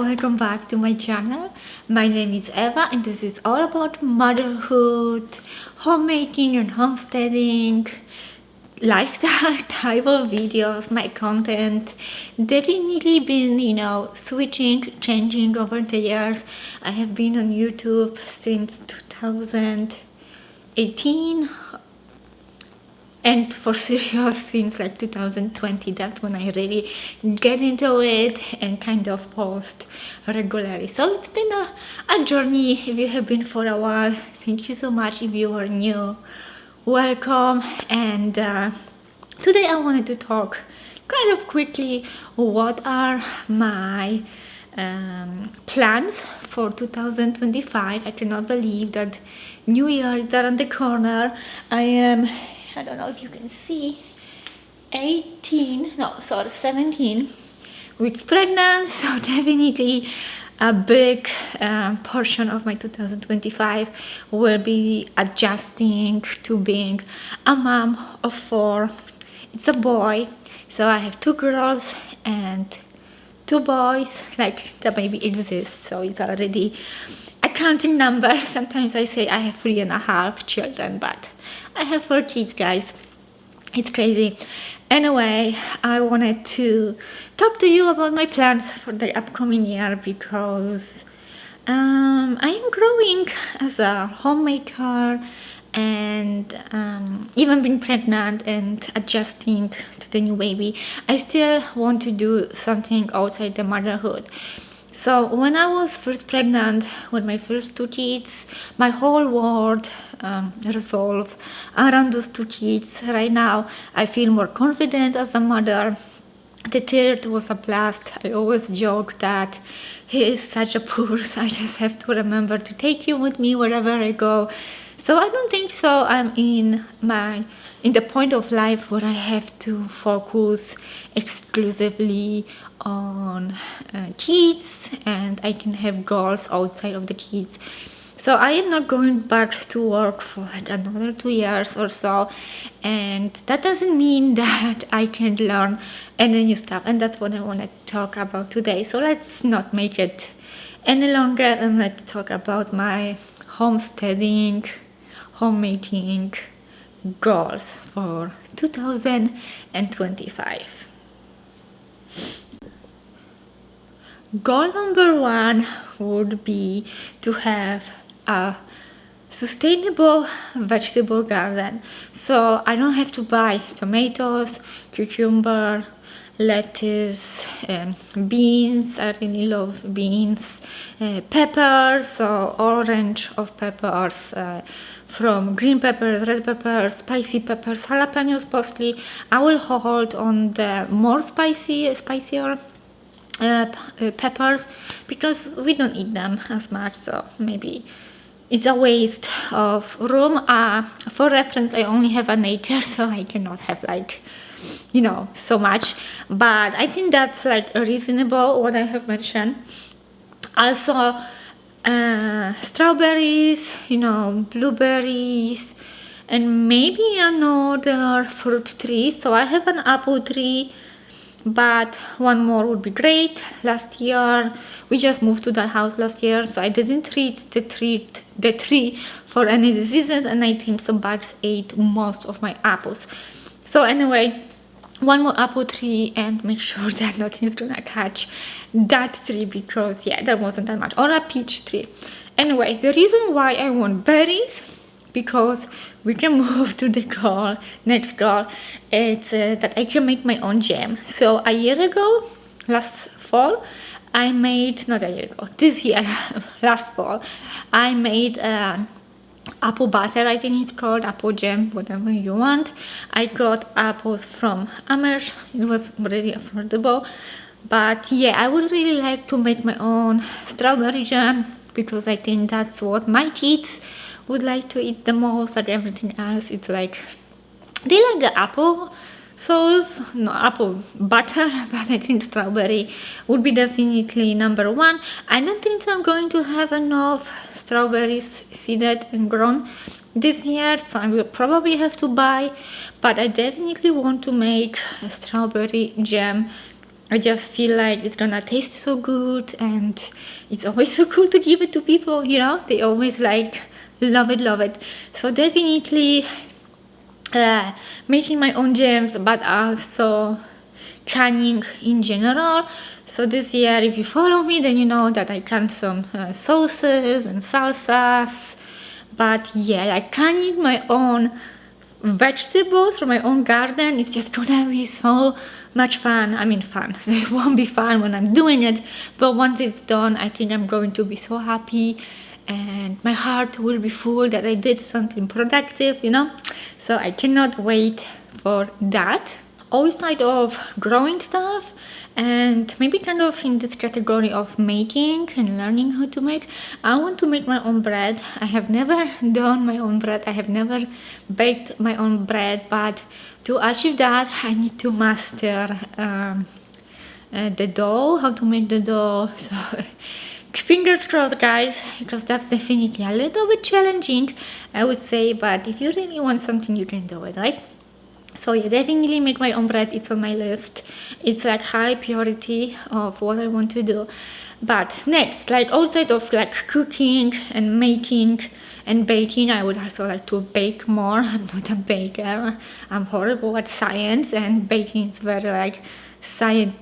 welcome back to my channel. My name is Eva and this is all about motherhood, homemaking and homesteading, lifestyle type of videos. My content definitely been, switching, changing over the years. I have been on YouTube since 2018. And for serious, since like 2020, that's when I really get into it and kind of post regularly. So it's been a journey. If you have been for a while, thank you so much. If you are new, welcome. And today I wanted to talk kind of quickly what are my plans for 2025. I cannot believe that New Year is around the corner. I don't know if you can see, 17 weeks pregnant, so definitely a big portion of my 2025 will be adjusting to being a mom of 4. It's a boy, so I have 2 girls and 2 boys. Like, the baby exists, so it's already a counting number. Sometimes I say I have 3.5 children, but I have 4 kids, guys. It's crazy. Anyway, I wanted to talk to you about my plans for the upcoming year because I am growing as a homemaker and even being pregnant and adjusting to the new baby. I still want to do something outside the motherhood. So when I was first pregnant with my first 2 kids, my whole world resolved around those 2 kids. Right now, I feel more confident as a mother. The 3rd was a blast. I always joke that he is such a puss. I just have to remember to take him with me wherever I go. So I don't think so. I'm in the point of life where I have to focus exclusively on kids, and I can have goals outside of the kids. So I am not going back to work for like another 2 years or so, and that doesn't mean that I can learn any new stuff, and that's what I want to talk about today. So let's not make it any longer and let's talk about my homesteading, homemaking goals for 2025. Goal number 1 would be to have a sustainable vegetable garden, so I don't have to buy tomatoes, cucumber, lettuce, beans. I really love beans, peppers, so orange of peppers, from green peppers, red peppers, spicy peppers, jalapenos mostly. I will hold on the more spicier peppers because we don't eat them as much, so maybe it's a waste of room. For reference, I only have an acre, so I cannot have like so much, but I think that's like reasonable what I have mentioned. Also strawberries, blueberries, and maybe another fruit tree. So I have an apple tree, but one more would be great. Last year we just moved to the house last year, so I didn't treat the tree for any diseases, and I think some bugs ate most of my apples. So anyway, one more apple tree, and make sure that nothing is gonna catch that tree because there wasn't that much. Or a peach tree. Anyway, the reason why I want berries, because we can move to the next goal. It's that I can make my own jam. So a year ago, last fall, I made, not a year ago, this year, last fall, I made apple butter, I think it's called, apple jam, whatever you want. I got apples from Amish. It was really affordable. But I would really like to make my own strawberry jam because I think that's what my kids would like to eat the most. Like everything else, it's like they like the apple sauce, no apple butter, but I think strawberry would be definitely number 1. I don't think I'm going to have enough strawberries seeded and grown this year, so I will probably have to buy, but I definitely want to make a strawberry jam I just feel like it's gonna taste so good, and it's always so cool to give it to people, you know, they always like love it. So definitely making my own jams, but also canning in general. So this year, if you follow me, then you know that I can some sauces and salsas. But yeah, like canning my own vegetables from my own garden, it's just gonna be so much fun. I mean, fun. It won't be fun when I'm doing it, but once it's done, I think I'm going to be so happy, and my heart will be full that I did something productive, you know. So I cannot wait for that. Outside of growing stuff, and maybe kind of in this category of making and learning how to make, I want to make my own bread. I have never done my own bread, I have never baked my own bread, but to achieve that I need to master the dough, how to make the dough. So fingers crossed, guys, because that's definitely a little bit challenging, I would say, but if you really want something, you can do it, right? So yeah, definitely make my own bread. It's on my list. It's like high priority of what I want to do. But next, like outside of like cooking and making and baking, I would also like to bake more. I'm not a baker. I'm horrible at science, and baking is very like scientific.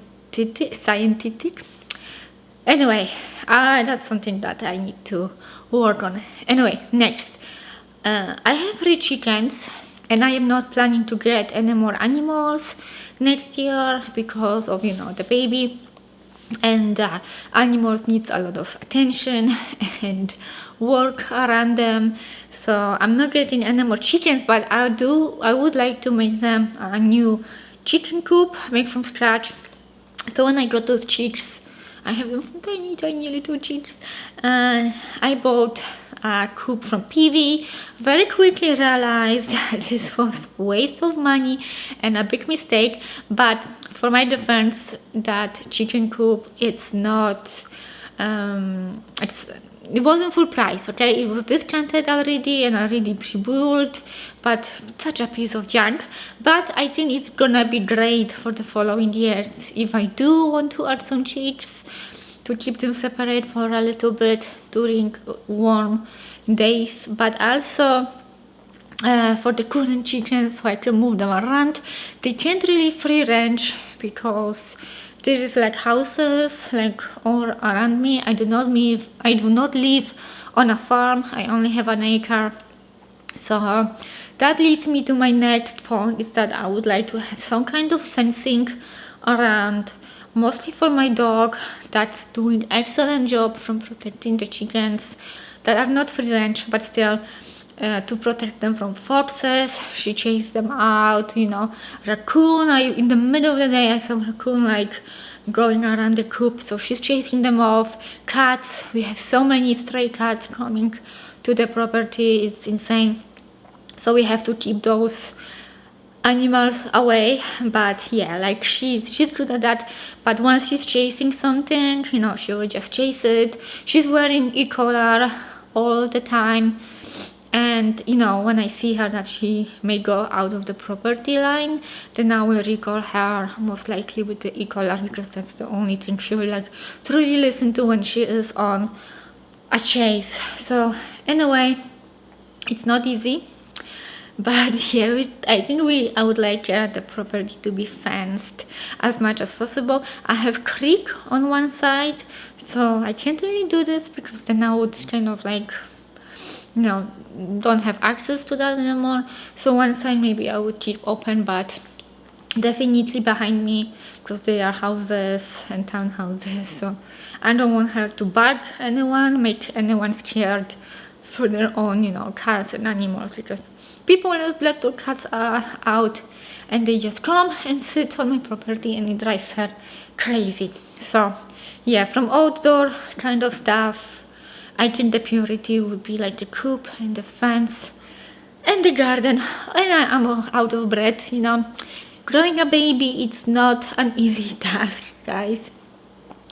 Anyway, that's something that I need to work on. Anyway, next, I have 3 chickens, and I am not planning to get any more animals next year because of, you know, the baby, and animals needs a lot of attention and work around them. So I'm not getting any more chickens, but I would like to make them a new chicken coop, make from scratch. So when I got those chicks, I have tiny little chicks. I bought a coop from PV. Very quickly realized that this was a waste of money and a big mistake. But for my defense, that chicken coop, it's not. It wasn't full price, okay? It was discounted already and already pre-built, but such a piece of junk. But I think it's gonna be great for the following years if I do want to add some chicks to keep them separate for a little bit during warm days, but also for the current chickens, so I can move them around. They can't really free range because there is like houses like all around me. I do not live on a farm. I only have an acre. So that leads me to my next point, is that I would like to have some kind of fencing around, mostly for my dog, that's doing excellent job from protecting the chickens that are not free range, but still to protect them from foxes. She chased them out, you know, raccoon. In the middle of the day I saw raccoon like going around the coop, so she's chasing them off. Cats, we have so many stray cats coming to the property, it's insane. So we have to keep those animals away. But yeah, like she's good at that, but once she's chasing something, you know, she will just chase it. She's wearing e-collar all the time, and you know, when I see her that she may go out of the property line, then I will recall her most likely with the e-collar, because that's the only thing she will like truly listen to when she is on a chase. So anyway, it's not easy, but yeah, I would like the property to be fenced as much as possible. I have creek on one side, so I can't really do this because then I would kind of like, you know, don't have access to that anymore. So one side maybe I would keep open, but definitely behind me, because they are houses and townhouses, so I don't want her to bug anyone, make anyone scared for their own, you know, cats and animals, because people just let their cats out and they just come and sit on my property, and it drives her crazy. So yeah, from outdoor kind of stuff, I think the purity would be like the coop and the fence and the garden. And I'm out of breath, you know. Growing a baby, it's not an easy task, guys.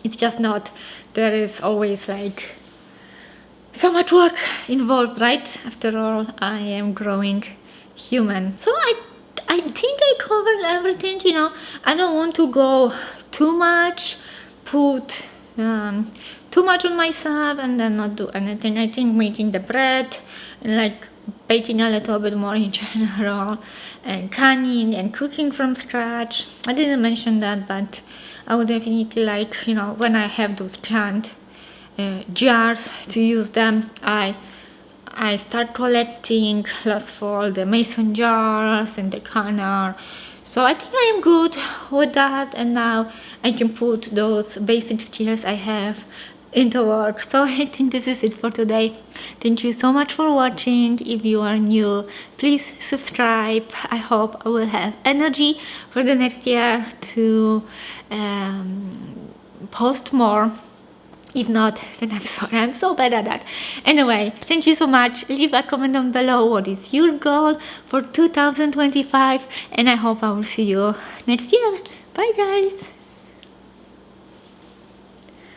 It's just not. There is always like so much work involved, right? After all, I am growing human. So I I think I covered everything, you know. I don't want to go too much, put too much on myself and then not do anything. I think making the bread and like baking a little bit more in general, and canning and cooking from scratch. I didn't mention that, but I would definitely like, you know, when I have those canned jars to use them. I start collecting last fall the mason jars and the canner. So I think I am good with that, and now I can put those basic skills I have into work. So I think this is it for today. Thank you so much for watching. If you are new, please subscribe. I hope I will have energy for the next year to post more. If not, then I'm sorry, I'm so bad at that. Anyway, thank you so much. Leave a comment down below what is your goal for 2025, and I hope I will see you next year. Bye guys.